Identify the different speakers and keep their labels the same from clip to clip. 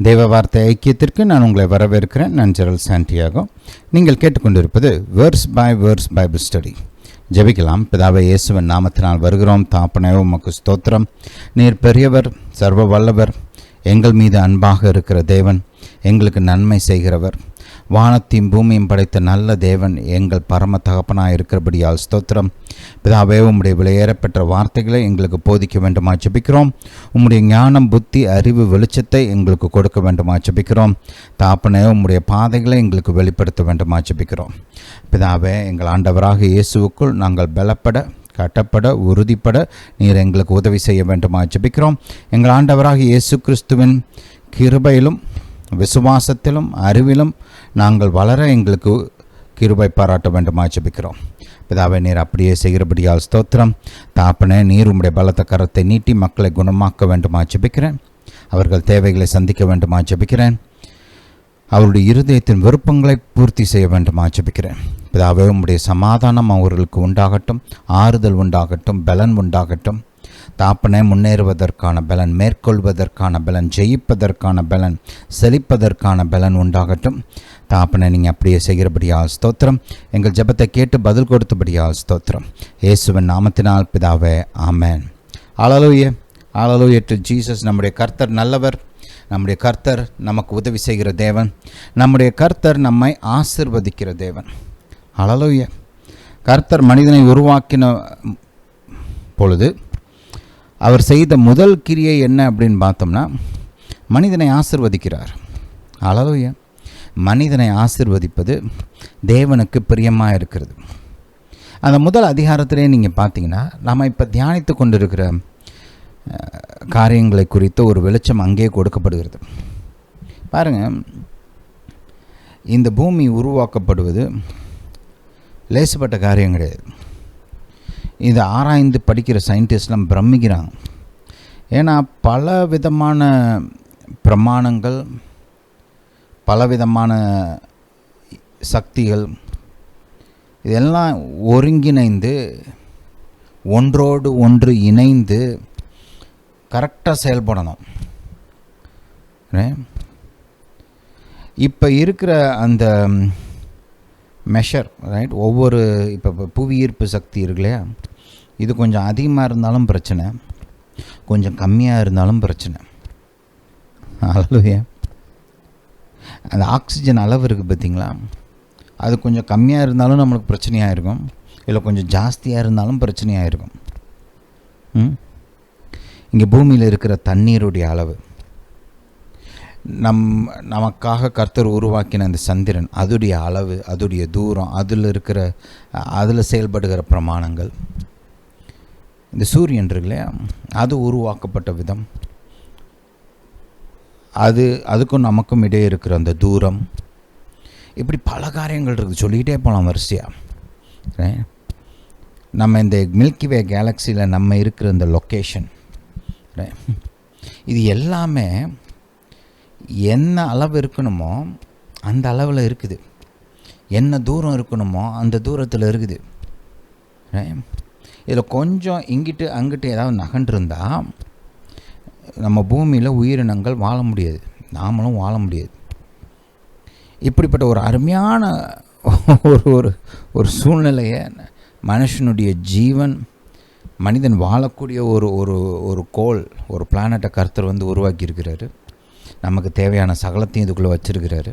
Speaker 1: தேவ வார்த்தை ஐக்கியத்திற்கு நான் உங்களை வரவேற்கிறேன். நான் ஜெரல் சாண்டியாகோ. நீங்கள் கேட்டுக்கொண்டிருப்பது verse by verse Bible study. ஜெபிக்கலாம். பிதாவே, இயேசுவின் நாமத்தினால் வருகிறோம். தாப்பனே, உமக்கு ஸ்தோத்திரம். நீர் பெரியவர், சர்வ வல்லவர், எங்கள் மீது அன்பாக இருக்கிற தேவன், எங்களுக்கு நன்மை செய்கிறவர், வானத்தையும் பூமியும் படைத்த நல்ல தேவன், எங்கள் பரம தகப்பனாக இருக்கிறபடியால் ஸ்தோத்திரம். பிதாவே, உம்முடைய விலையேறப்பெற்ற வார்த்தைகளை எங்களுக்கு போதிக்க வேண்டுமா ஜெபிக்கிறோம். உம்முடைய ஞானம், புத்தி, அறிவு, வெளிச்சத்தை எங்களுக்கு கொடுக்க வேண்டுமா ஜெபிக்கிறோம். தாப்பனே, உம்முடைய பாதைகளை எங்களுக்கு வெளிப்படுத்த வேண்டுமா ஜெபிக்கிறோம். பிதாவே, எங்கள் ஆண்டவராக இயேசுவுக்குள் நாங்கள் பலப்பட, கட்டப்பட, உறுதிப்பட நீர் எங்களுக்கு உதவி செய்ய வேண்டுமா ஜெபிக்கிறோம். எங்கள் ஆண்டவராக இயேசு கிறிஸ்துவின் கிருபையிலும் விசுவாசத்திலும் அறிவிலும் நாங்கள் வளர எங்களுக்கு கிருபை பாராட்ட வேண்டுமா ஜெபிக்கிறோம். பிதாவை, நீர் அப்படியே செய்கிறபடியால் ஸ்தோத்திரம். தாப்பனே, நீர் உம்முடைய பலத்த கரத்தை நீட்டி மக்களை குணமாக்க வேண்டுமா ஜெபிக்கிறேன். அவர்கள் தேவைகளை சந்திக்க வேண்டுமா ஜெபிக்கிறேன். அவருடைய இருதயத்தின் விருப்பங்களை பூர்த்தி செய்ய வேண்டுமா ஜெபிக்கிறேன். பிதாவே, உம்முடைய சமாதானம் அவர்களுக்கு உண்டாகட்டும், ஆறுதல் உண்டாகட்டும், பலன் உண்டாகட்டும். தாப்பனே, முன்னேறுவதற்கான பலன், மேற்கொள்வதற்கான பலன், ஜெயிப்பதற்கான பலன், செழிப்பதற்கான பலன் உண்டாகட்டும். தாப்பனே, நீங்கள் அப்படியே செய்கிறபடியால் ஸ்தோத்திரம். எங்கள் ஜெபத்தை கேட்டு பதில் கொடுத்தபடியால் ஸ்தோத்திரம். இயேசுவின் நாமத்தினால் பிதாவே, ஆமென். ஹல்லேலூயா, ஹல்லேலூயா டு ஜீசஸ். நம்முடைய கர்த்தர் நல்லவர். நம்முடைய கர்த்தர் நமக்கு உதவி செய்கிற தேவன். நம்முடைய கர்த்தர் நம்மை ஆசீர்வதிக்கிற தேவன். ஹல்லேலூயா. கர்த்தர் மனிதனை உருவாக்கின பொழுது அவர் செய்த முதல் கிரியை என்ன அப்படின்னு பார்த்தோம்னா, மனிதனை ஆசீர்வதிக்கிறார். ஹல்லேலூயா. மனிதனை ஆசீர்வதிப்பது தேவனுக்கு பிரியமாக இருக்கிறது. அந்த முதல் அதிகாரத்திலே நீங்கள் பார்த்தீங்கன்னா, நாம் இப்போ தியானித்து கொண்டிருக்கிற காரியங்களை குறித்த ஒரு வெளிச்சம் அங்கே கொடுக்கப்படுகிறது. பாருங்கள், இந்த பூமி உருவாக்கப்படுவது லேசுப்பட்ட காரியம் கிடையாது. இதை ஆராய்ந்து படிக்கிற சயின்டிஸ்ட்லாம் பிரமிக்கிறாங்க. ஏன்னா பல விதமான பிரமாணங்கள், பலவிதமான சக்திகள், இதெல்லாம் ஒருங்கிணைந்து ஒன்றோடு ஒன்று இணைந்து கரெக்டாக செயல்படணும். இப்போ இருக்கிற அந்த மெஷர் ரைட், ஒவ்வொரு இப்போ புவியீர்ப்பு சக்தி இருக்கு இல்லையா, இது கொஞ்சம் அதிகமாக இருந்தாலும் பிரச்சனை, கொஞ்சம் கம்மியாக இருந்தாலும் பிரச்சனை. ஹல்லேலூயா. அந்த ஆக்சிஜன் அளவு இருக்குது பார்த்தீங்களா, அது கொஞ்சம் கம்மியாக இருந்தாலும் நம்மளுக்கு பிரச்சனையாக இருக்கும், இல்லை கொஞ்சம் ஜாஸ்தியாக இருந்தாலும் பிரச்சனையாக இருக்கும். இங்கே பூமியில் இருக்கிற தண்ணீருடைய அளவு, நமக்காக கர்த்தர் உருவாக்கின அந்த சந்திரன், அதுடைய அளவு, அதுடைய தூரம், அதில் செயல்படுகிற பிரமாணங்கள், இந்த சூரியன் இருக்கு இல்லையா, அது உருவாக்கப்பட்ட விதம், அதுக்கும் நமக்கும் இடையே இருக்கிற அந்த தூரம், இப்படி பல காரியங்கள் இருக்குது. சொல்லிக்கிட்டே போகலாம் வரிசையாக. நம்ம இந்த மில்கிவே கேலக்சியில் நம்ம இருக்கிற இந்த லொக்கேஷன், இது எல்லாமே என்ன அளவு இருக்கணுமோ அந்த அளவில் இருக்குது, என்ன தூரம் இருக்கணுமோ அந்த தூரத்தில் இருக்குது. இதில் கொஞ்சம் இங்கிட்டு அங்கிட்டு ஏதாவது நகன்றிருந்தால் நம்ம பூமியில் உயிரினங்கள் வாழ முடியாது, நாமளும் வாழ முடியாது. இப்படிப்பட்ட ஒரு அருமையான ஒரு சூழ்நிலையை மனுஷனுடைய ஜீவன், மனிதன் வாழக்கூடிய ஒரு கோள், ஒரு பிளானட்டை கர்த்தர் உருவாக்கியிருக்கிறாரு. நமக்கு தேவையான சகலத்தையும் இதுக்குள்ளே வச்சுருக்கிறாரு.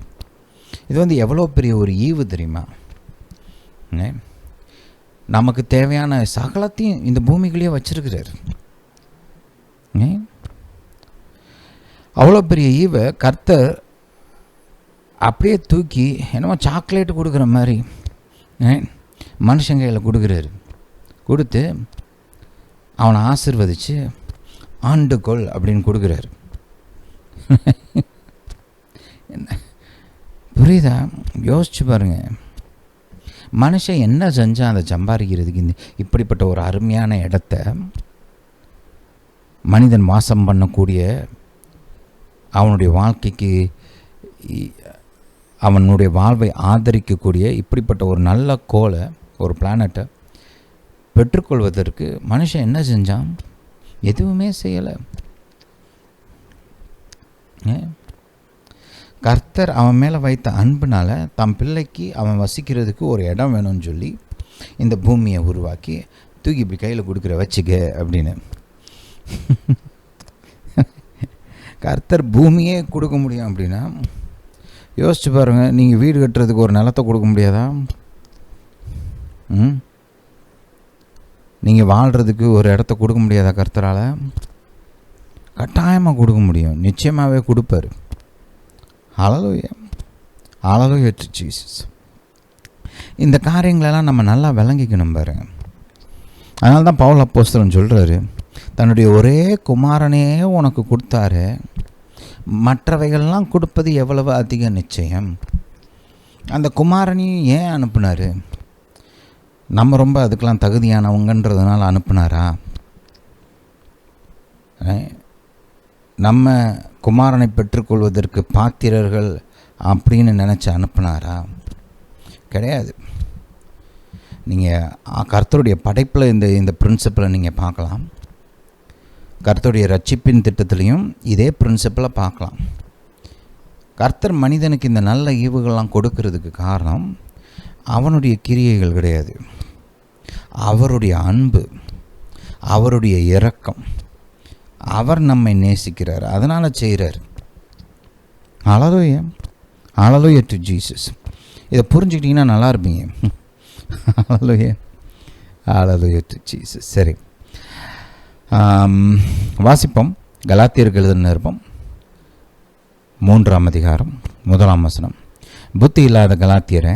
Speaker 1: இது எவ்வளோ பெரிய ஒரு ஈவு தெரியுமா? நமக்கு தேவையான சகலத்தையும் இந்த பூமிக்குள்ளேயே வச்சுருக்கிறாரு. அவ்வளோ பெரிய ஈவை கர்த்தர் அப்படியே தூக்கி என்னமோ சாக்லேட்டு கொடுக்குற மாதிரி மனுஷன் கையில் கொடுக்குறாரு. கொடுத்து அவனை ஆசீர்வதித்து ஆண்டுகொள் அப்படின்னு கொடுக்குறாரு. என்ன புரியுதா? யோசிச்சு பாருங்க, மனுஷன் என்ன செஞ்சால் அதை சம்பாதிக்கிறதுக்கு இப்படிப்பட்ட ஒரு அருமையான இடத்த மனிதன் வாசம் பண்ணக்கூடிய, அவனுடைய வாழ்க்கைக்கு, அவனுடைய வாழ்வை ஆதரிக்கக்கூடிய இப்படிப்பட்ட ஒரு நல்ல கோளை, ஒரு பிளானட்டை பெற்றுக்கொள்வதற்கு மனுஷன் என்ன செஞ்சான்? எதுவுமே செய்யலை. கர்த்தர் அவன் மேலே வைத்த அன்புனால தம் பிள்ளைக்கு அவன் வசிக்கிறதுக்கு ஒரு இடம் வேணும்னு சொல்லி இந்த பூமியை உருவாக்கி தூக்கி இப்படி கையில் கொடுக்குற வச்சுக்க அப்படின்னு. கர்த்தர் பூமியே கொடுக்க முடியும் அப்படின்னா யோசிச்சு பாருங்கள், நீங்கள் வீடு கட்டுறதுக்கு ஒரு நிலத்தை கொடுக்க முடியாதா? நீங்கள் வாழ்கிறதுக்கு ஒரு இடத்த கொடுக்க முடியாதா? கர்த்தரால் கட்டாயமாக கொடுக்க முடியும், நிச்சயமாகவே கொடுப்பார். ஹல்லேலூயா, ஹல்லேலூயா டு ஜீசஸ். இந்த காரியங்களெல்லாம் நம்ம நல்லா விளங்கிக்கணும் பாருங்க. அதனால தான் பவுல் அப்போஸ்தலன் சொல்கிறாரு, தன்னுடைய ஒரே குமாரனே உனக்கு கொடுத்தாரு, மற்றவைகள்லாம் கொடுப்பது எவ்வளவு அதிக நிச்சயம். அந்த குமாரனையும் ஏன் அனுப்புனார்? நம்ம ரொம்ப அதுக்கெல்லாம் தகுதியானவங்கன்றதுனால அனுப்புனாரா? நம்ம குமாரனை பெற்றுக்கொள்வதற்கு பாத்திரர்கள் அப்படின்னு நினச்சி அனுப்புனாரா? கிடையாது. நீங்கள் கர்த்தருடைய படைப்பில் இந்த பிரின்சிப்பலை நீங்கள் பார்க்கலாம். கர்த்தருடைய ரட்சிப்பின் திட்டத்திலையும் இதே பிரின்சிப்பலை பார்க்கலாம். கர்த்தர் மனிதனுக்கு இந்த நல்ல ஈவுகள்லாம் கொடுக்கறதுக்கு காரணம் அவனுடைய கிரியைகள் கிடையாது, அவருடைய அன்பு, அவருடைய இரக்கம். அவர் நம்மை நேசிக்கிறார், அதனால் செய்கிறார். ஹல்லேலூயா, ஹல்லேலூயா டு ஜீசஸ். இதை புரிஞ்சுக்கிட்டிங்கன்னா நல்லா இருப்பீங்க. ஹல்லேலூயா, ஹல்லேலூயா டு ஜீசஸ். சரி, வாசிப்போம். கலாத்தியருக்கு எழுதின நிருபம் 3ஆம் அதிகாரம் 1ஆம் வசனம். புத்தி இல்லாத கலாத்தியரை,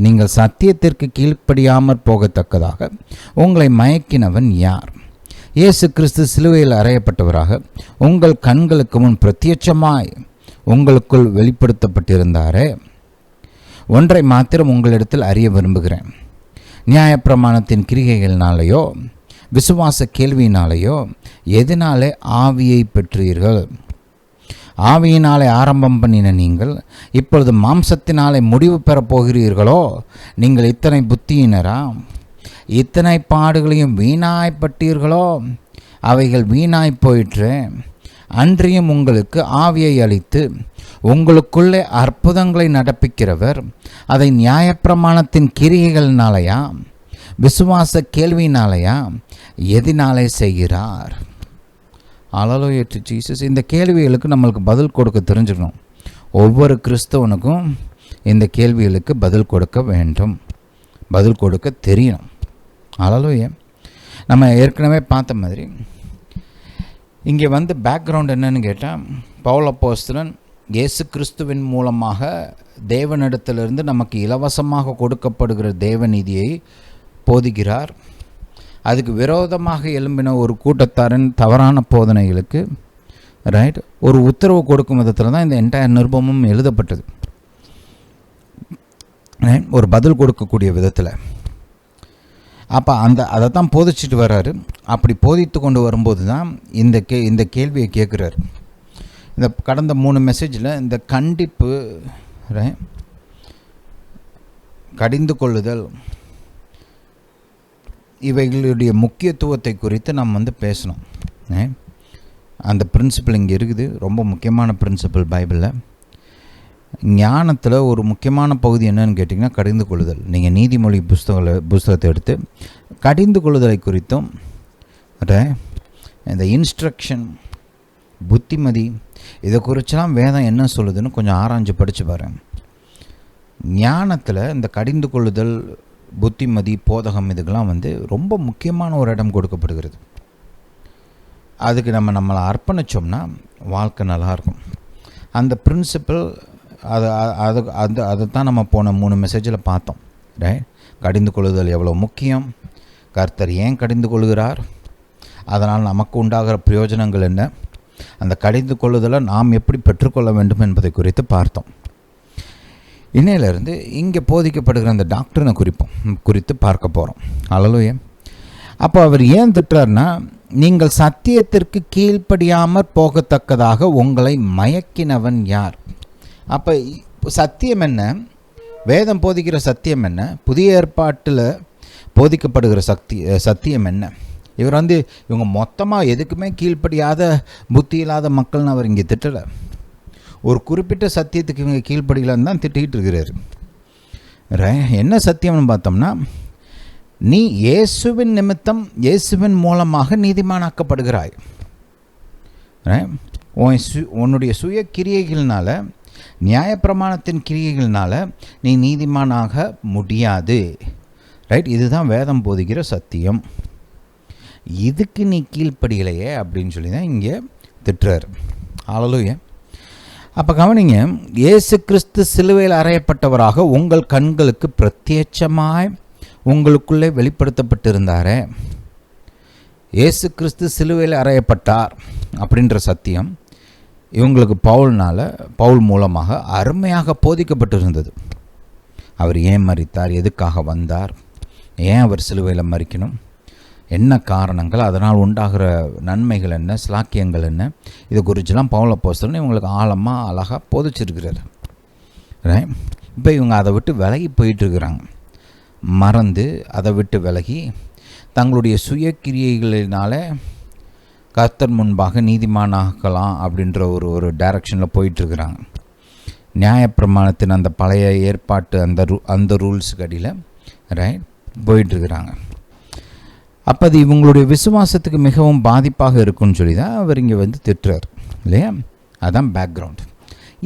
Speaker 1: நீங்கள் சத்தியத்திற்கு கீழ்ப்படியாமற் போகத்தக்கதாக உங்களை மயக்கினவன் யார்? இயேசு கிறிஸ்து சிலுவையில் அறையப்பட்டவராக உங்கள் கண்களுக்கு முன் பிரத்யட்சமாய் உங்களுக்குள் வெளிப்படுத்தப்பட்டிருந்தாரே. ஒன்றை மாத்திரம் உங்களிடத்தில் அறிய விரும்புகிறேன். நியாயப்பிரமாணத்தின் கிரிகைகளினாலேயோ விசுவாச கேள்வியினாலேயோ எதனாலே ஆவியை பெற்றீர்கள்? ஆவியினாலே ஆரம்பம் பண்ணின நீங்கள் இப்பொழுது மாம்சத்தினாலே முடிவு பெறப் போகிறீர்களோ? நீங்கள் இத்தனை புத்தியினரா? இத்தனை பாடுகளையும் வீணாய்ப்பட்டீர்களோ? அவைகள் வீணாய் போயிற்று. அன்றியும் உங்களுக்கு ஆவியை அளித்து உங்களுக்குள்ளே அற்புதங்களை நடப்பிக்கிறவர் அதை நியாயப்பிரமாணத்தின் கிரியைகளினாலேயா விசுவாச கேள்வியினாலேயா எதினாலே செய்கிறார்? ஹல்லேலூயா டு ஜீசஸ். இந்த கேள்விகளுக்கு நம்மளுக்கு பதில் கொடுக்க தெரிஞ்சுக்கணும். ஒவ்வொரு கிறிஸ்தவனுக்கும் இந்த கேள்விகளுக்கு பதில் கொடுக்க வேண்டும், பதில் கொடுக்க தெரியணும். ஹல்லேலூயா. நம்ம ஏற்கனவே பார்த்த மாதிரி இங்கே பேக்ரவுண்ட் என்னன்னு கேட்டால், பவுல் அப்போஸ்தலன் இயேசு கிறிஸ்துவின் மூலமாக தேவனிடத்திலிருந்து நமக்கு இலவசமாக கொடுக்கப்படுகிற தேவநீதியை போதிக்கிறார். அதுக்கு விரோதமாக எழும்பின ஒரு கூட்டத்தாரின் தவறான போதனைகளுக்கு ஒரு உத்தரவு கொடுக்கும் விதத்தில் தான் இந்த என்டையர் நிருபமும் எழுதப்பட்டது. ஒரு பதில் கொடுக்கக்கூடிய விதத்தில். அப்போ அதை தான் போதிச்சுட்டு வர்றாரு. அப்படி போதித்து கொண்டு வரும்போது தான் இந்த கேள்வியை கேட்குறாரு. இந்த கடந்த 3 மெசேஜில் இந்த கண்டிப்பு, கடிந்து கொள்ளுதல், இவைகளுடைய முக்கியத்துவத்தை குறித்து நாம் பேசணும். அந்த பிரின்சிபல் இங்கே இருக்குது. ரொம்ப முக்கியமான பிரின்சிபல் பைபிளில். ஞானத்தில் ஒரு முக்கியமான பகுதி என்னன்னு கேட்டிங்கன்னா கடிந்து கொள்ளுதல். நீங்கள் நீதிமொழி புஸ்தகத்தை எடுத்து கடிந்து கொள்ளுதலை குறித்தும் இந்த இன்ஸ்ட்ரக்ஷன், புத்திமதி, இதை குறிச்செல்லாம் வேதம் என்ன சொல்லுதுன்னு கொஞ்சம் ஆராய்ஞ்சு படித்து பாருங்கள். ஞானத்தில் இந்த கடிந்து கொள்ளுதல், புத்திமதி, போதகம், இதுக்கெல்லாம் ரொம்ப முக்கியமான ஒரு இடம் கொடுக்கப்படுகிறது. அதுக்கு நம்மளை அர்ப்பணித்தோம்னா வாழ்க்கை நல்லாயிருக்கும். அந்த பிரின்சிபல் அதை தான் நம்ம போன 3 மெசேஜில் பார்த்தோம். கடிந்து கொள்ளுதல் எவ்வளோ முக்கியம், கர்த்தர் ஏன் கடிந்து கொள்கிறார், அதனால் நமக்கு உண்டாகிற பிரயோஜனங்கள் என்ன, அந்த கடிந்து கொள்ளுதலை நாம் எப்படி பெற்றுக்கொள்ள வேண்டும் என்பதை குறித்து பார்த்தோம். இன்னையிலிருந்து இங்கே போதிக்கப்படுகிற அந்த டாக்டரினை குறித்து பார்க்க போகிறோம். ஹல்லேலூயா. அப்போ அவர் ஏன் திட்டுறாருன்னா, நீங்கள் சத்தியத்திற்கு கீழ்ப்படியாமற் போகத்தக்கதாக உங்களை மயக்கினவன் யார்? அப்போ சத்தியம் என்ன? வேதம் போதிக்கிற சத்தியம் என்ன? புதிய ஏற்பாட்டில் போதிக்கப்படுகிற சத்தியம் என்ன? இவர் இவங்க மொத்தமாக எதுக்குமே கீழ்ப்படியாத புத்தி இல்லாத மக்கள்னு அவர் இங்கே திட்டலை. ஒரு குறிப்பிட்ட சத்தியத்துக்கு இவங்க கீழ்ப்படிகளான்னு தான் திட்டிகிட்டு இருக்கிறாரு. என்ன சத்தியம்னு பார்த்தோம்னா, நீ இயேசுவின் நிமித்தம் இயேசுவின் மூலமாக நீதிமானாக்கப்படுகிறாய். உன்னுடைய சுய கிரியைகள்னால, நியாயப்பிரமாணத்தின் கிரியைகள்னால நீ நீதிமானாக முடியாது. ரைட், இதுதான் வேதம் போதிக்கிற சத்தியம். இதுக்கு நீ கீழ்ப்படிகளையே அப்படின்னு சொல்லி தான் இங்கே திட்டுறார். ஹல்லேலூயா. அப்போ கவனிங்க, இயேசு கிறிஸ்து சிலுவையில் அறையப்பட்டவராக உங்கள் கண்களுக்கு பிரத்யட்சமாய் உங்களுக்குள்ளே வெளிப்படுத்தப்பட்டிருந்தாரே. இயேசு கிறிஸ்து சிலுவையில் அறையப்பட்டார் அப்படின்ற சத்தியம் இவங்களுக்கு பவுல் மூலமாக அருமையாக போதிக்கப்பட்டிருந்தது. அவர் ஏன் மரித்தார், எதுக்காக வந்தார், ஏன் அவர் சிலுவையில் மரிக்கணும், என்ன காரணங்கள், அதனால் உண்டாகிற நன்மைகள் என்ன, ஸ்லாக்கியங்கள் என்ன, இது குறிச்செல்லாம் பவுல் அப்போஸ்தலன் இவங்களுக்கு ஆழமாக அழகாக போதிச்சிருக்கிறார். இப்போ இவங்க அதை விட்டு விலகி போயிட்டுருக்கிறாங்க. மறந்து அதை விட்டு விலகி தங்களுடைய சுய கிரியைகளினால கர்த்தர் முன்பாக நீதிமானாகலாம் அப்படின்ற ஒரு டைரக்ஷனில் போயிட்டுருக்கிறாங்க. நியாயப்பிரமாணத்தின் அந்த பழைய ஏற்பாட்டு அந்த ரூல்ஸுக்கு அடியில் போயிட்டுருக்கிறாங்க. அப்போ அது இவங்களுடைய விசுவாசத்துக்கு மிகவும் பாதிப்பாக இருக்குன்னு சொல்லி தான் அவர் இங்கே திட்டுறார் இல்லையா. அதுதான் பேக்ரவுண்ட்.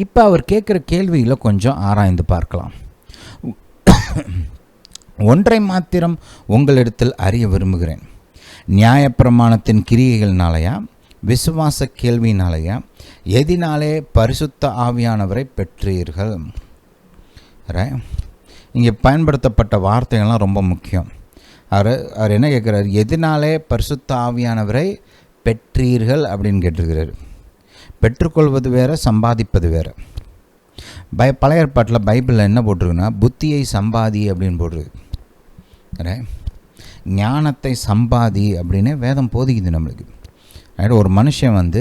Speaker 1: இப்போ அவர் கேட்குற கேள்வியில் கொஞ்சம் ஆராய்ந்து பார்க்கலாம். ஒன்றை மாத்திரம் உங்களிடத்தில் அறிய விரும்புகிறேன். நியாயப்பிரமாணத்தின் கிரியைகள்னாலையா, விசுவாச கேள்வினாலையா, எதினாலே பரிசுத்த ஆவியானவரை பெற்றீர்கள்? இங்கே பயன்படுத்தப்பட்ட வார்த்தைகள்லாம் ரொம்ப முக்கியம். அவர் என்ன கேட்குறாரு, எதினாலே பரிசுத்த ஆவியானவரை பெற்றீர்கள் அப்படின்னு கேட்டிருக்கிறாரு. பெற்றுக்கொள்வது வேறு, சம்பாதிப்பது வேறு. பழைய ஏற்பாட்டில் பைபிளில் என்ன போட்டிருக்குன்னா, புத்தியை சம்பாதி அப்படின்னு போட்டிருக்கு. ஞானத்தை சம்பாதி அப்படின்னு வேதம் போதிக்குது நம்மளுக்கு. ஒரு மனுஷன்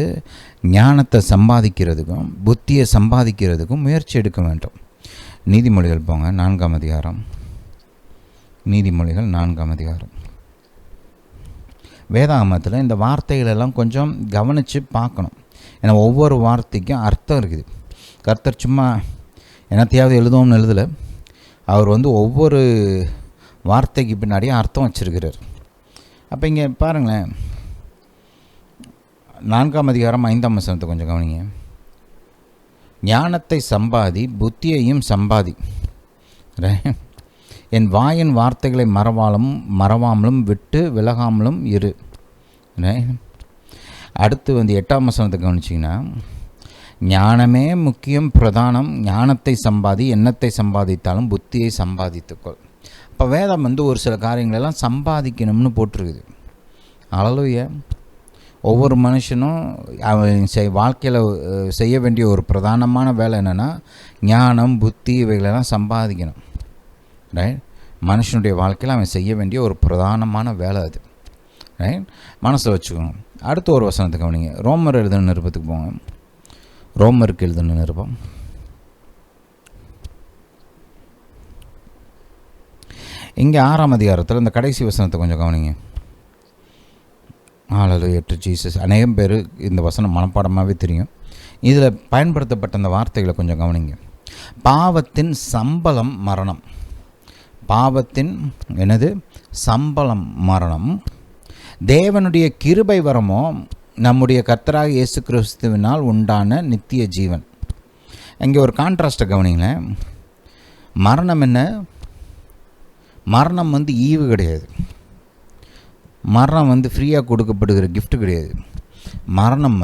Speaker 1: ஞானத்தை சம்பாதிக்கிறதுக்கும் புத்தியை சம்பாதிக்கிறதுக்கும் முயற்சி எடுக்க வேண்டும். நீதிமொழிகள் போங்க, 4ஆம் அதிகாரம். நீதிமொழிகள் 4ஆம் அதிகாரம். வேதாகமத்தில் இந்த வார்த்தைகளெல்லாம் கொஞ்சம் கவனித்து பார்க்கணும். ஏன்னா ஒவ்வொரு வார்த்தைக்கும் அர்த்தம் இருக்குது. கர்த்தர் சும்மா என்னத்தையாவது எழுதுவோம்னு எழுதலை. அவர் ஒவ்வொரு வார்த்தைக்கு பின்னாடியே அர்த்தம் வச்சிருக்கிறார். அப்போ இங்கே பாருங்களேன், 4ஆம் அதிகாரம் 5ஆம் வசனத்தை கொஞ்சம் கவனிங்க. ஞானத்தை சம்பாதி, புத்தியையும் சம்பாதி. என் வாயின் வார்த்தைகளை மறவாமலும் விட்டு விலகாமலும் இரு. அடுத்து 8ஆம் வசனத்தை கவனிச்சிங்கன்னா, ஞானமே முக்கியம் பிரதானம், ஞானத்தை சம்பாதி, எண்ணத்தை சம்பாதித்தாலும் புத்தியை சம்பாதித்துக்கொள். இப்போ வேதம் ஒரு சில காரியங்களெல்லாம் சம்பாதிக்கணும்னு போட்டிருக்குது. ஹல்லேலூயா. ஒவ்வொரு மனுஷனும் அவன் வாழ்க்கையில் செய்ய வேண்டிய ஒரு பிரதானமான வேலை என்னென்னா, ஞானம், புத்தி இவைகளெல்லாம் சம்பாதிக்கணும். மனுஷனுடைய வாழ்க்கையில் அவன் செய்ய வேண்டிய ஒரு பிரதானமான வேலை அது. மனசில் வச்சுக்கோங்க. அடுத்த ஒரு வசனத்தை கவனிங்க. ரோமர் எழுதின நிருபத்துக்கு போங்க. ரோமருக்கு எழுதின நிருபம் இங்கே 6ஆம் அதிகாரத்தில் இந்த கடைசி வசனத்தை கொஞ்சம் கவனிங்க. ஹல்லேலூயா டு ஜீசஸ். அநேகம் பேர் இந்த வசனம் மனப்பாடமாகவே தெரியும். இதில் பயன்படுத்தப்பட்ட அந்த வார்த்தைகளை கொஞ்சம் கவனிங்க. பாவத்தின் சம்பளம் மரணம். பாவத்தின் சம்பளம் மரணம். தேவனுடைய கிருபை வரமோ நம்முடைய கர்த்தராக இயேசு கிறிஸ்துவினால் உண்டான நித்திய ஜீவன். இங்கே ஒரு கான்ட்ராஸ்ட்டை கவனிங்களேன். மரணம் என்ன? மரணம் ஈவு கிடையாது. மரணம் ஃப்ரீயாக கொடுக்கப்படுகிற கிஃப்ட் கிடையாது. மரணம்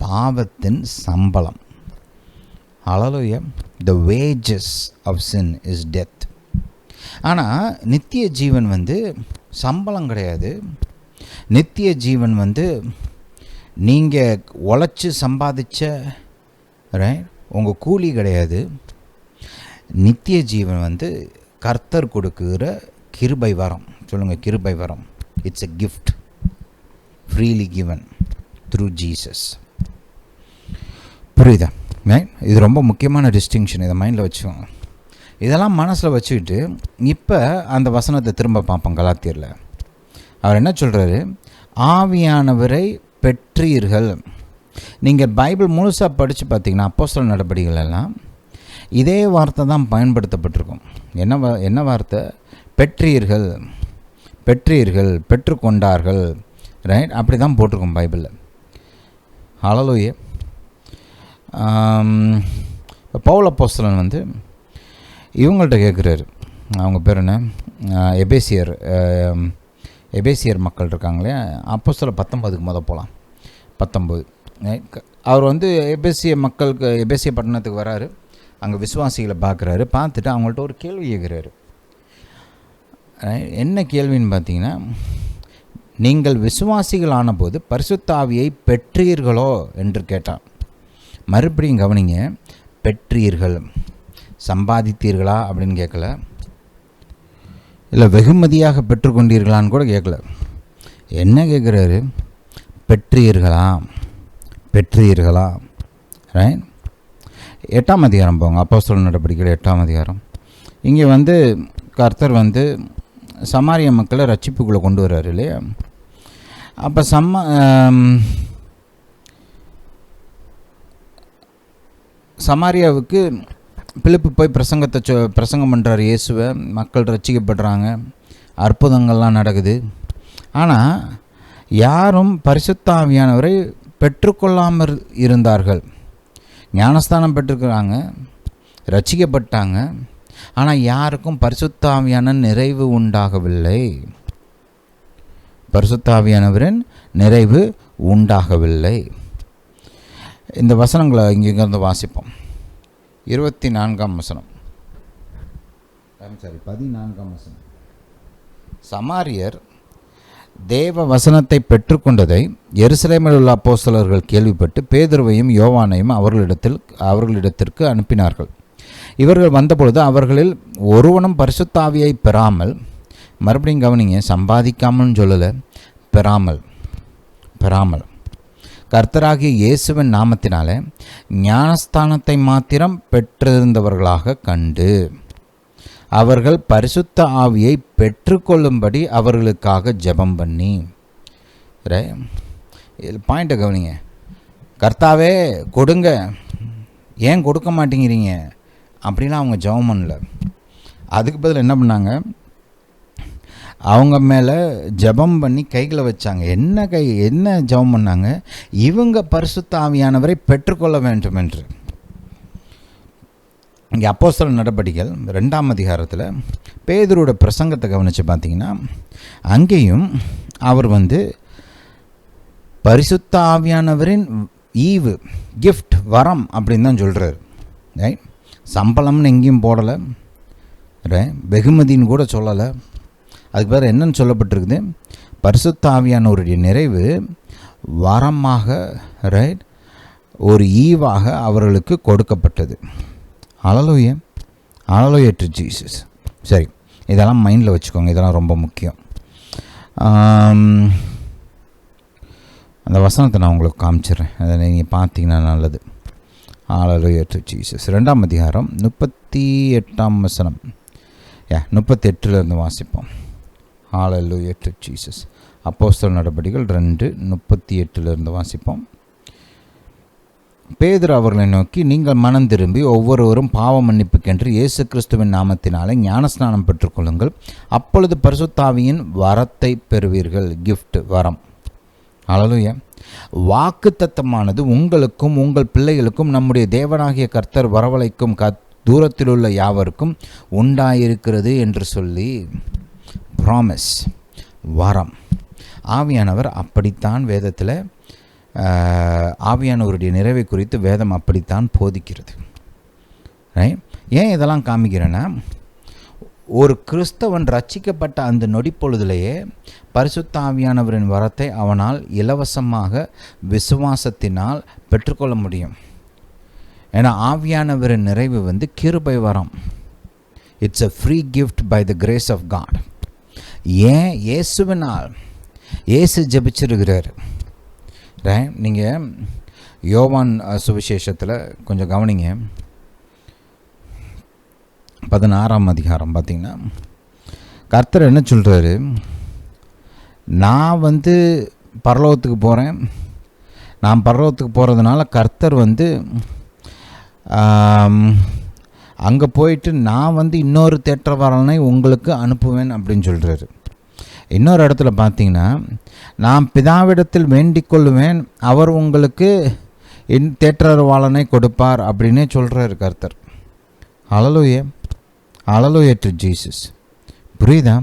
Speaker 1: பாவத்தின் சம்பளம். ஹல்லேலூயா. The wages of sin is death. ஆனால் நித்திய ஜீவன் சம்பளம் கிடையாது. நித்திய ஜீவன் நீங்கள் உழைச்சி சம்பாதிச்ச உங்கள் கூலி கிடையாது. நித்திய ஜீவன் கர்த்தர் கொடுக்குற கிருபை வரம். சொல்லுங்கள், கிருபை வரம். It's a gift freely given through Jesus. புரியுதா? இது ரொம்ப முக்கியமான டிஸ்டிங்ஷன். இதை மைண்டில் வச்சுக்கோங்க. இதெல்லாம் மனசில் வச்சுக்கிட்டு இப்போ அந்த வசனத்தை திரும்ப பார்ப்போம். கலாத்தியரில் அவர் என்ன சொல்கிறாரு? ஆவியானவரை பெற்றீர்கள். நீங்கள் பைபிள் முழுசாக படித்து பார்த்தீங்கன்னா அப்போஸ்தலர் நடபடிகள் எல்லாம் இதே வார்த்தை தான் பயன்படுத்தப்பட்டிருக்கும். என்ன வார்த்தை? பெற்றீர்கள், பெற்றீர்கள், பெற்றுக்கொண்டார்கள், ரைட்? அப்படி தான் போட்டிருக்கோம் பைபிளில். ஹல்லேலூயா. பவுல் அப்போஸ்தலன் வந்து இவங்கள்ட்ட கேட்குறாரு, அவங்க பேர் என்ன, எபேசியர் மக்கள் இருக்காங்களே, அப்போஸ்தலர் 19க்கு போகலாம். 19 அவர் வந்து எபேசிய பட்டணத்துக்கு வராரு. அங்கே விசுவாசிகளை பார்க்குறாரு. பார்த்துட்டு அவங்கள்ட்ட ஒரு கேள்வி கேட்குறாரு. என்ன கேள்வின்னு பார்த்தீங்கன்னா, நீங்கள் விசுவாசிகள் ஆனபோது பரிசுத்த ஆவியை பெற்றீர்களோ என்று கேட்டான். மறுபடியும் கவனிங்க, பெற்றீர்கள், சம்பாதித்தீர்களா அப்படின்னு கேட்கல, இல்லை வெகுமதியாக பெற்றுக்கொண்டீர்களான்னு கூட கேட்கல. என்ன கேட்குறாரு? பெற்றீர்களா, பெற்றீர்களா, ரைட்? 8ஆம் அதிகாரம் போங்க, அப்போஸ்தலர் நடபடிக்கைகள் 8ஆம் அதிகாரம். இங்கே வந்து கர்த்தர் வந்து சமாரிய மக்களை ரட்சிப்புக்குள்ளே கொண்டு வர்றாரு இல்லையா? அப்போ சமாரியாவுக்கு பிலிப்பு போய் பிரசங்கம் பண்ணுறார் இயேசுவை. மக்கள் ரட்சிக்கப்படுறாங்க, அற்புதங்கள்லாம் நடக்குது. ஆனால் யாரும் பரிசுத்த ஆவியானவரை பெற்றுக்கொள்ளாமல் இருந்தார்கள். ஞானஸ்தானம் பெற்றுக்கிறாங்க, ரட்சிக்கப்பட்டாங்க, ஆனால் யாருக்கும் பரிசுத்த ஆவியான நிறைவு உண்டாகவில்லை. பரிசுத்த ஆவியானவரின் நிறைவு உண்டாகவில்லை. இந்த வசனங்களை இங்கிருந்து வாசிப்போம். 14ஆம் வசனம், 14ஆம் வசனம். சமாரியர் தேவ வசனத்தை பெற்றுக்கொண்டதை எருசலேமில் உள்ள அப்போஸ்தலர்கள் கேள்விப்பட்டு பேதுருவையும் யோவானையும் அவர்களிடத்திற்கு அனுப்பினார்கள். இவர்கள் வந்தபொழுது அவர்களில் ஒருவனும் பரிசுத்த ஆவியை பெறாமல், மறுபடியும் கவனிங்க, சம்பாதிக்காமல்னு சொல்லலை, பெறாமல் கர்த்தராகிய இயேசுவின் நாமத்தினாலே ஞானஸ்தானத்தை மாத்திரம் பெற்றிருந்தவர்களாக கண்டு அவர்கள் பரிசுத்த ஆவியை பெற்றுக்கொள்ளும்படி அவர்களுக்காக ஜெபம் பண்ணி. பாயிண்ட்டை கவனிங்க. கர்த்தாவே கொடுங்க, ஏன் கொடுக்க மாட்டேங்கிறீங்க அப்படின்னா அவங்க ஜெபம் பண்ணல. அதுக்கு பதில் என்ன பண்ணாங்க? அவங்க மேலே ஜெபம் பண்ணி கைகளை வச்சாங்க. என்ன ஜெபம் பண்ணாங்க? இவங்க பரிசுத்த ஆவியானவரை பெற்றுக்கொள்ள வேண்டும் என்று. இங்கே அப்போஸ்தலர் நடபடிகள் 2ஆம் அதிகாரத்தில் பேதுருவோட பிரசங்கத்தை கவனித்து பார்த்தீங்கன்னா, அங்கேயும் அவர் வந்து பரிசுத்த ஆவியானவரின் ஈவு, கிஃப்ட், வரம் அப்படின்னு தான் சொல்கிறார். சம்பளம்னு எங்கேயும் போடலை, வெகுமதின்னு கூட சொல்லலை. அதுக்கு பேர் என்னன்னு சொல்லப்பட்டிருக்குது? பரிசுத்த ஆவியானவருடைய நிறைவு வரமாக, ரைட், ஒரு ஈவாக அவர்களுக்கு கொடுக்கப்பட்டது. ஹல்லேலூயா, ஹல்லேலூயா டு ஜீசஸ். சரி, இதெல்லாம் மைண்டில் வச்சுக்கோங்க, இதெல்லாம் ரொம்ப முக்கியம். அந்த வசனத்தை நான் உங்களுக்கு காமிச்சிடுறேன், அதை நீங்கள் பார்த்தீங்கன்னா நல்லது. ஹல்லேலூயா டு ஜீசஸ். 2ஆம் அதிகாரம் 38ஆம் வசனம், 38 வாசிப்போம். ஹல்லேலூயா டு ஜீசஸ். அப்போஸ்தலர் நடபடிகள் 2:38 வாசிப்போம். பேதுரு அவர்களை நோக்கி, நீங்கள் மனம் திரும்பி ஒவ்வொருவரும் பாவ மன்னிப்புக்கென்று இயேசு கிறிஸ்துவின் நாமத்தினாலே ஞானஸ்நானம் பெற்றுக்கொள்ளுங்கள், அப்பொழுது பரிசுத்த ஆவியின் வரத்தை பெறுவீர்கள். கிஃப்ட், வரம். ஹல்லேலூயா. வாக்குத்தத்தமானது உங்களுக்கும் உங்கள் பிள்ளைகளுக்கும் நம்முடைய தேவனாகிய கர்த்தர் வரவழைக்கும் தூரத்திலுள்ள யாவருக்கும் உண்டாயிருக்கிறது என்று சொல்லி, ப்ராமிஸ், வரம். ஆவியானவர் அப்படித்தான் வேதத்தில், ஆவியானவருடைய நிறைவை குறித்து வேதம் அப்படித்தான் போதிக்கிறது. ரைட்? ஏன் இதெல்லாம் காமிக்கிறேன்னா, ஒரு கிறிஸ்தவன் ரட்சிக்கப்பட்ட அந்த நொடிப்பொழுதிலேயே பரிசுத்த ஆவியானவரின் வரத்தை அவனால் இலவசமாக விசுவாசத்தினால் பெற்றுக்கொள்ள முடியும். ஏன்னா ஆவியானவரின் நிறைவு வந்து கிருபை வரம். It's a free gift by the grace of God. ஏன்? இயேசுவினால். இயேசு ஜெபிச்சிருக்கிறார். ரைட்? நீங்கள் யோவான் சுவிசேஷத்தில் கொஞ்சம் கவனிங்க. 16ஆம் அதிகாரம் பார்த்தீங்கன்னா, கர்த்தர் என்ன சொல்கிறாரு? நான் வந்து பரலோகத்துக்கு போகிறேன், நான் பரலோகத்துக்கு போகிறதுனால கர்த்தர் வந்து அங்கே போயிட்டு நான் வந்து இன்னொரு தேற்றவாளனை உங்களுக்கு அனுப்புவேன் அப்படின்னு சொல்கிறாரு. இன்னொரு இடத்துல பார்த்தீங்கன்னா, நான் பிதாவிடத்தில் வேண்டிக் கொள்ளுவேன், அவர் உங்களுக்கு தேற்றவாளனை கொடுப்பார் அப்படின்னே சொல்கிறாரு கர்த்தர். ஹல்லேலூயா, ஹல்லேலூயா டு ஜீசஸ். புரியுதா?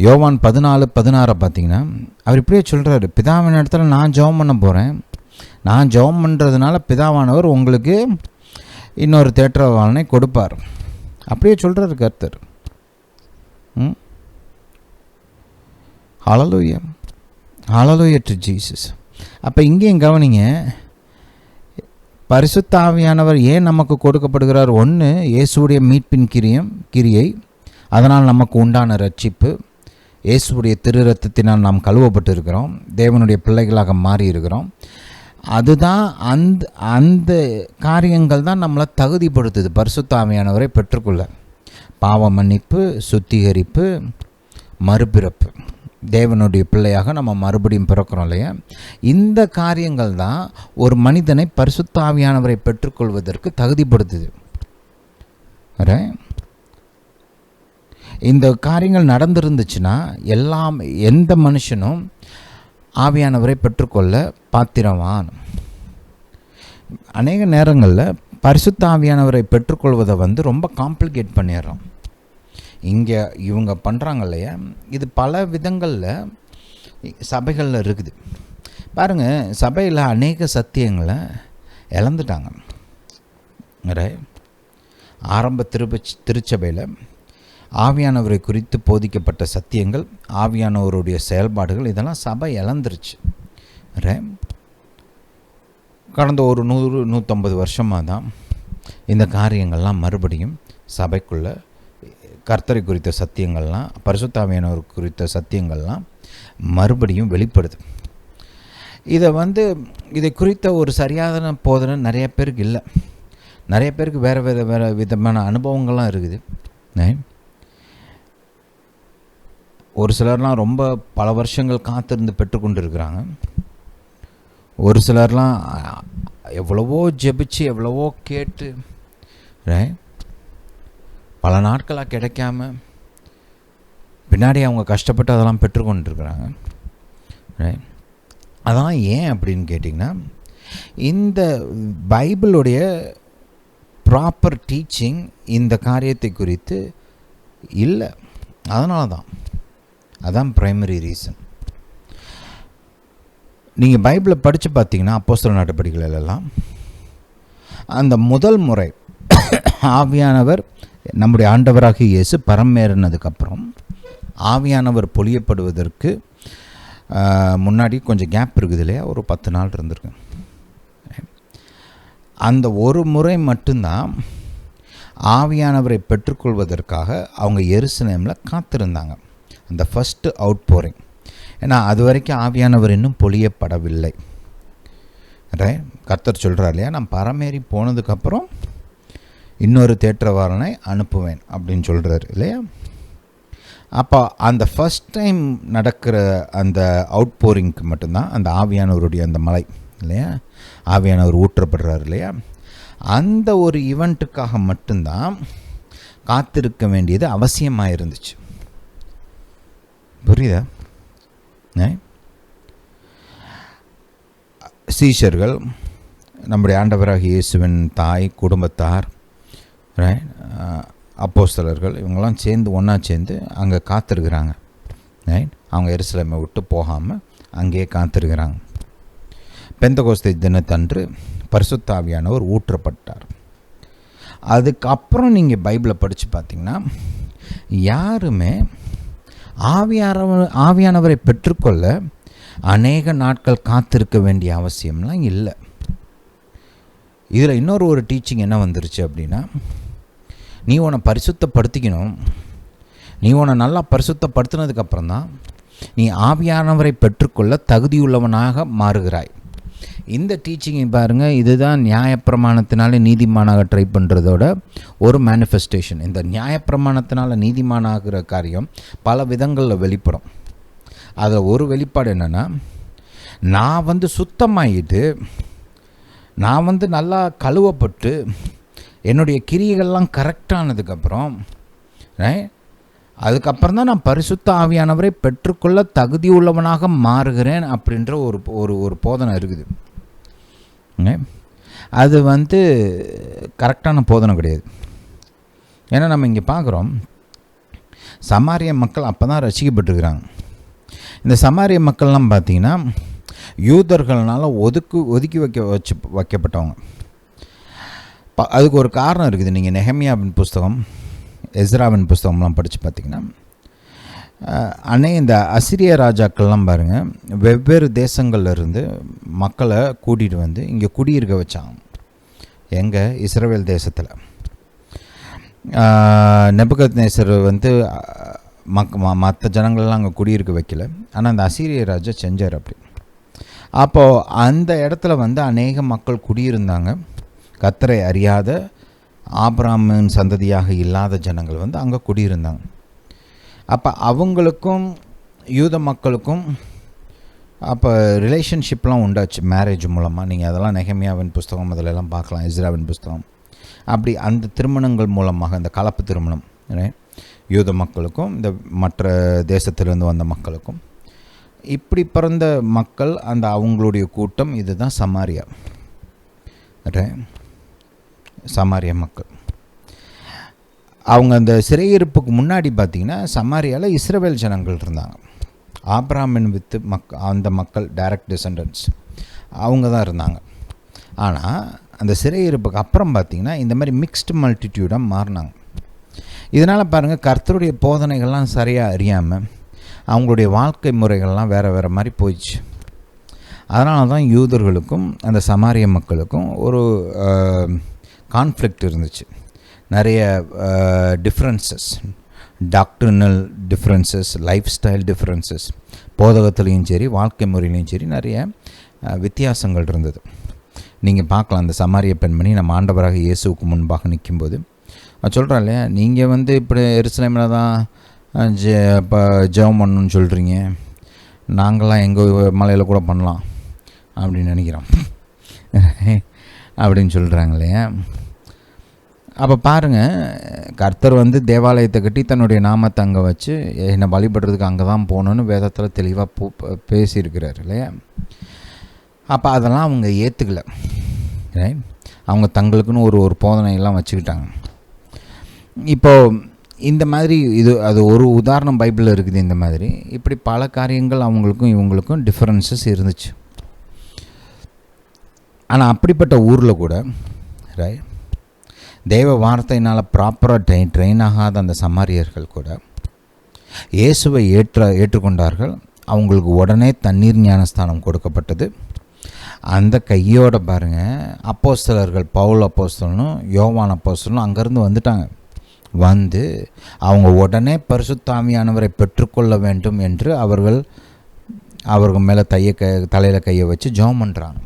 Speaker 1: யோவான் 14:16 பார்த்தீங்கன்னா அவர் இப்படியே சொல்கிறாரு, பிதாவின் இடத்துல நான் ஜெபம் பண்ண போகிறேன், நான் ஜெபம் பண்ணுறதுனால பிதாவானவர் உங்களுக்கு இன்னொரு தேற்றவாளனை கொடுப்பார் அப்படியே சொல்கிறாரு கர்த்தர். ஹல்லேலூயா, ஹல்லேலூயா டு ஜீசஸ். அப்போ இங்கேயும் கவனிங்க, பரிசுத்த ஆவியானவர் ஏன் நமக்கு கொடுக்கப்படுகிறார்? ஒன்று, இயேசுடைய மீட்பின் கிரியை, அதனால் நமக்கு உண்டான ரட்சிப்பு, இயேசுடைய திரு ரத்தத்தினால் நாம் கழுவப்பட்டு இருக்கிறோம், தேவனுடைய பிள்ளைகளாக மாறி இருக்கிறோம். அதுதான் அந்த காரியங்கள் தான் நம்மளை தகுதிப்படுத்துது பரிசுத்த ஆவியானவரை பெற்றுக்கொள்ள. பாவ மன்னிப்பு, சுத்திகரிப்பு, மறுபிறப்பு, தேவனுடைய பிள்ளையாக நம்ம மறுபடியும் பிறக்கிறோம் இல்லையா? இந்த காரியங்கள் தான் ஒரு மனிதனை பரிசுத்த ஆவியானவரை பெற்றுக்கொள்வதற்கு தகுதிப்படுத்துது. இந்த காரியங்கள் நடந்திருந்துச்சுன்னா எந்த மனுஷனும் ஆவியானவரை பெற்றுக்கொள்ள பாத்திரவான். அநேக நேரங்களில் பரிசுத்த ஆவியானவரை பெற்றுக்கொள்வதை வந்து ரொம்ப காம்ப்ளிகேட் பண்ணிடுறோம். இங்கே இவங்க பண்ணுறாங்க இல்லையா? இது பல விதங்களில் சபைகளில் இருக்குது. பாருங்கள், சபையில் அநேக சத்தியங்களை இழந்துட்டாங்க. ஆரம்ப திருச்சபையில் ஆவியானவரை குறித்து போதிக்கப்பட்ட சத்தியங்கள், ஆவியானவருடைய செயல்பாடுகள், இதெல்லாம் சபை இழந்துருச்சு. கடந்த ஒரு 100-150 வருஷமாக தான் இந்த காரியங்கள்லாம் மறுபடியும் சபைக்குள்ளே கர்த்தரை குறித்த சத்தியங்கள்லாம், பரிசுத்த ஆவியானவர் குறித்த சத்தியங்கள்லாம் மறுபடியும் வெளிப்படுது. இதை குறித்த ஒரு சரியான போதனை நிறைய பேருக்கு இல்லை. நிறைய பேருக்கு வேறு விதமான அனுபவங்கள்லாம் இருக்குது. ஒரு சிலர்லாம் ரொம்ப பல வருஷங்கள் காத்திருந்து பெற்றுக்கொண்டு இருக்கிறாங்க. ஒரு சிலர்லாம் எவ்வளவோ ஜெபிச்சு எவ்வளவோ கேட்டு பல நாட்களாக கிடைக்காம பின்னாடி அவங்க கஷ்டப்பட்டு அதெல்லாம் பெற்றுக்கொண்டிருக்கிறாங்க. அதான் ஏன் அப்படின்னு கேட்டிங்கன்னா, இந்த பைபிளுடைய ப்ராப்பர் டீச்சிங் இந்த காரியத்தை குறித்து இல்லை. அதனால தான், அதான் பிரைமரி ரீசன். நீங்கள் பைபிளை படித்து பார்த்தீங்கன்னா, அப்போஸ்தலர் நடபடிகளெல்லாம் அந்த முதல் முறை ஆவியானவர் நம்முடைய ஆண்டவராகிய இயேசு பரமேறினதுக்கப்புறம் ஆவியானவர் பொழியப்படுவதற்கு முன்னாடி கொஞ்சம் கேப் இருக்குது இல்லையா? ஒரு 10 நாள் இருந்திருக்கு. அந்த ஒரு முறை மட்டும்தான் ஆவியானவரை பெற்றுக்கொள்வதற்காக அவங்க எருசலேமில் காத்திருந்தாங்க. அந்த ஃபஸ்ட்டு அவுட் போரிங். ஏன்னா அது வரைக்கும் ஆவியானவர் இன்னும் பொழியப்படவில்லை. கர்த்தர் சொல்கிறார் இல்லையா, நான் பரமேறி போனதுக்கப்புறம் இன்னொரு தேற்றவாளனை அனுப்புவேன் அப்படின்னு சொல்கிறார் இல்லையா? அப்போ அந்த ஃபஸ்ட் டைம் நடக்கிற அந்த அவுட் போரிங்க்கு மட்டும்தான் அந்த ஆவியானவருடைய அந்த மலை இல்லையா, ஆவியானவர் ஊற்றப்படுறார் இல்லையா, அந்த ஒரு ஈவெண்ட்டுக்காக மட்டும்தான் காத்திருக்க வேண்டியது அவசியமாக இருந்துச்சு. புரியுதா? சீஷர்கள், நம்முடைய ஆண்டவராகிய இயேசுவின் தாய், குடும்பத்தார், அப்போஸ்தலர்கள், இவங்கெல்லாம் ஒன்றா சேர்ந்து அங்கே காத்திருக்கிறாங்க. அவங்க எருசலேமை விட்டு போகாமல் அங்கேயே காத்திருக்கிறாங்க. பெந்தகோஸ்தே தினத்தன்று பரிசுத்த ஆவியானவர் ஊற்றப்பட்டார். அதுக்கப்புறம் நீங்கள் பைபிளை படித்து பார்த்தீங்கன்னா, யாருமே ஆவியானவரை பெற்றுக்கொள்ள அநேக நாட்கள் காத்திருக்க வேண்டிய அவசியம்லாம் இல்லை. இதில் இன்னொரு டீச்சிங் என்ன வந்துருச்சு அப்படின்னா, நீ உன்னை பரிசுத்தப்படுத்திக்கணும். நீ உன்னை நல்லா பரிசுத்தப்படுத்தினதுக்கப்புறம் தான் நீ ஆவியானவரை பெற்றுக்கொள்ள தகுதியுள்ளவனாக மாறுகிறாய். இந்த டீச்சிங்கை பாருங்கள், இதுதான் நியாயப்பிரமாணத்தினால நீதிமானாக ட்ரை பண்ணுறதோட ஒரு மேனிஃபெஸ்டேஷன். இந்த நியாயப்பிரமாணத்தினால நீதிமானாகிற காரியம் பல விதங்களில் வெளிப்படும். அதில் ஒரு வெளிப்பாடு என்னென்னா, நான் வந்து சுத்தமாகிட்டு, நான் வந்து நல்லா கழுவப்பட்டு, என்னுடைய கிரியைகள்லாம் கரெக்டானதுக்கப்புறம், அதுக்கப்புறம் தான் நான் பரிசுத்த ஆவியானவரை பெற்றுக்கொள்ள தகுதி உள்ளவனாக மாறுகிறேன் அப்படின்ற ஒரு போதனை இருக்குது. அது வந்து கரெக்டான போதனை கிடையாது. ஏன்னா நம்ம இங்கே பார்க்குறோம், சமாரிய மக்கள் அப்போ தான் ரசிக்கப்பட்டிருக்கிறாங்க. இந்த சமாரிய மக்கள்லாம் பார்த்திங்கன்னா யூதர்களால் ஒதுக்கி வைக்கப்பட்டவங்க. அதுக்கு ஒரு காரணம் இருக்குது. நீங்கள் நெகமியாவின் புஸ்தகம், எஸ்ராவின் புஸ்தகம்லாம் படித்து பார்த்திங்கன்னா, இந்த அசிரிய ராஜாக்கள்லாம் பாருங்கள், வெவ்வேறு தேசங்கள்லேருந்து மக்களை கூட்டிகிட்டு வந்து இங்கே குடியிருக்க வச்சாங்க. எங்கே? இஸ்ரவேல் தேசத்தில். நெபுகத்நேசர் வந்து மற்ற ஜனங்களெல்லாம் அங்கே குடியிருக்க வைக்கல. ஆனால் அந்த அசீரிய ராஜா செஞ்சார் அப்படி. அப்போது அந்த இடத்துல வந்து அநேக மக்கள் குடியிருந்தாங்க. கர்த்தரை அறியாத ஆபிரகாமின் சந்ததியாக இல்லாத ஜனங்கள் வந்து அங்கே குடியிருந்தாங்க. அப்போ அவங்களுக்கும் யூத மக்களுக்கும் அப்போ ரிலேஷன்ஷிப்லாம் உண்டாச்சு மேரேஜ் மூலமாக. நீங்கள் அதெல்லாம் நெகமியாவின் புஸ்தகம் அதிலெல்லாம் பார்க்கலாம், இஸ்ராவின் புஸ்தகம். அப்படி அந்த திருமணங்கள் மூலமாக, இந்த கலப்பு திருமணம் யூத மக்களுக்கும் இந்த மற்ற தேசத்திலிருந்து வந்த மக்களுக்கும், இப்படி பிறந்த மக்கள் அந்த அவங்களுடைய கூட்டம் இதுதான் சமாரியா. சமாரியா மக்கள் அவங்க அந்த சிறையிருப்புக்கு முன்னாடி பார்த்திங்கன்னா சமாரியாவில் இஸ்ரவேல் ஜனங்கள் இருந்தாங்க. ஆபிரகாமின் வித்து அந்த மக்கள் டைரக்ட் டிசெண்டன்ட்ஸ் அவங்க தான் இருந்தாங்க. ஆனால் அந்த சிறையிருப்புக்கு அப்புறம் பார்த்திங்கன்னா இந்த மாதிரி மிக்ஸ்டு மல்டிடியூடாக மாறினாங்க. இதனால் பாருங்கள், கர்த்தருடைய போதனைகள்லாம் சரியாக அறியாமல் அவங்களுடைய வாழ்க்கை முறைகள்லாம் வேறு மாதிரி போயிடுச்சு. அதனால தான் யூதர்களுக்கும் அந்த சமாரிய மக்களுக்கும் ஒரு கான்ஃப்ளிக்ட் இருந்துச்சு. நிறைய differences, doctrinal differences, life style differences, போதகத்துலேயும் சரி வாழ்க்கை முறையிலையும் சரி நிறைய வித்தியாசங்கள் இருந்தது. நீங்கள் பார்க்கலாம், அந்த சமாரிய பெண்மணி நம்ம ஆண்டவராக இயேசுவுக்கு முன்பாக நிற்கும்போது சொல்கிறா இல்லையா, நீங்கள் வந்து இப்படி எருசலேமில் தான் இப்போ ஜெபம் பண்ணணும்னு சொல்கிறீங்க, நாங்களாம் எங்கள் மலையில் கூட பண்ணலாம் அப்படின்னு நினைக்கிறோம் அப்படின்னு சொல்கிறாங்க இல்லையா. அப்போ பாருங்கள், கர்த்தர் வந்து தேவாலயத்தை கட்டி தன்னுடைய நாமத்தை அங்கே வச்சு என்னை வழிபடுறதுக்கு அங்கே தான் போகணுன்னு வேதத்தில் தெளிவாக பேசியிருக்கிறார் இல்லையா. அப்போ அதெல்லாம் அவங்க ஏற்றுக்கலை. அவங்க தங்களுக்குன்னு ஒரு போதனையெல்லாம் வச்சுக்கிட்டாங்க. இப்போது இந்த மாதிரி அது ஒரு உதாரணம் பைபிளில் இருக்குது. இந்த மாதிரி இப்படி பல காரியங்கள் அவங்களுக்கும் இவங்களுக்கும் டிஃப்ரென்சஸ் இருந்துச்சு. ஆனால் அப்படிப்பட்ட ஊரில் கூட தேவ வார்த்தையினால் ப்ராப்பராக ட்ரெயின் ஆகாத அந்த சமாரியர்கள் கூட இயேசுவை ஏற்றுக்கொண்டார்கள். அவங்களுக்கு உடனே தண்ணீர் ஞானஸ்தானம் கொடுக்கப்பட்டது. அந்த கையோட பாருங்கள், அப்போஸ்தலர்கள் பவுல் அப்போஸ்தலனும் யோவான் அப்போஸ்தலனும் அங்கேருந்து வந்துட்டாங்க. வந்து அவங்க உடனே பரிசுத்த ஆவியானவரை பெற்றுக்கொள்ள வேண்டும் என்று அவர்கள் மேலே தலையில் கையை வச்சு ஜெபம் பண்ணுறாங்க.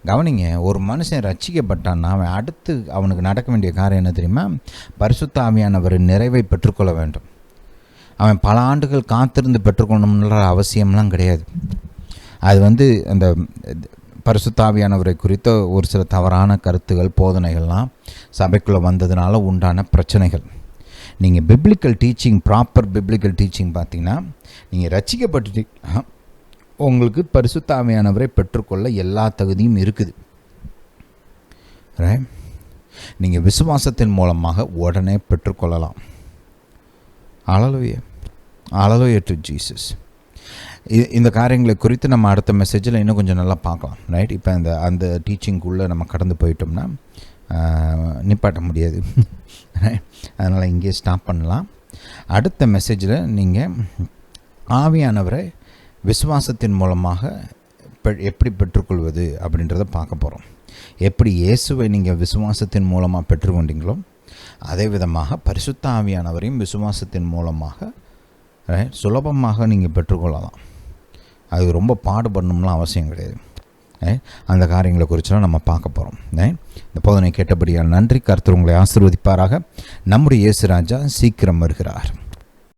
Speaker 1: கவனிங்க, ஒரு மனுஷன் ரட்சிக்கப்பட்டான்னா அவன் அடுத்து அவனுக்கு நடக்க வேண்டிய காரியம் என்ன தெரியுமா? பரிசுத்த ஆவியானவரின் நிறைவை பெற்றுக்கொள்ள வேண்டும். அவன் பல ஆண்டுகள் காத்திருந்து பெற்றுக்கொள்ளணும்ன்ற அவசியம்லாம் கிடையாது. அது வந்து அந்த பரிசுத்த ஆவியானவரை குறித்த ஒரு சில தவறான கருத்துகள், போதனைகள்லாம் சபைக்குள்ளே வந்ததுனால உண்டான பிரச்சனைகள். நீங்கள் biblical teaching, proper biblical teaching பார்த்தீங்கன்னா, நீங்கள் ரட்சிக்கப்பட்டுட்டீங்கன்னா உங்களுக்கு பரிசுத்த ஆவியானவரை பெற்றுக்கொள்ள எல்லா தகுதியும் இருக்குது. நீங்கள் விசுவாசத்தின் மூலமாக உடனே பெற்றுக்கொள்ளலாம். ஹல்லேலூயா, ஹல்லேலூயா டு ஜீசஸ். இந்த காரியங்களை குறித்து நம்ம அடுத்த மெசேஜில் இன்னும் கொஞ்சம் நல்லா பார்க்கலாம். ரைட், இப்போ அந்த டீச்சிங்குள்ளே நம்ம கடந்து போயிட்டோம்னா நிப்பாட்ட முடியாது. அதனால் இங்கே ஸ்டாப் பண்ணலாம். அடுத்த மெசேஜில் நீங்கள் ஆவியானவரை விசுவாசத்தின் மூலமாக எப்படி பெற்றுக்கொள்வது அப்படின்றத பார்க்க போகிறோம். எப்படி இயேசுவை நீங்கள் விசுவாசத்தின் மூலமாக பெற்றுக்கொண்டீங்களோ அதே விதமாக பரிசுத்த ஆவியானவரையும் விசுவாசத்தின் மூலமாக சுலபமாக நீங்கள் பெற்றுக்கொள்ளலாம். அது ரொம்ப பாடுபடணும்லாம் அவசியம் கிடையாது. அந்த காரியங்களை குறிச்செல்லாம் நம்ம பார்க்க போகிறோம். இந்த போதனை கேட்டபடியால் நன்றி. கர்த்தர் உங்களை ஆசீர்வதிப்பாராக. நம்முடைய இயேசு ராஜா சீக்கிரம் வருகிறார்.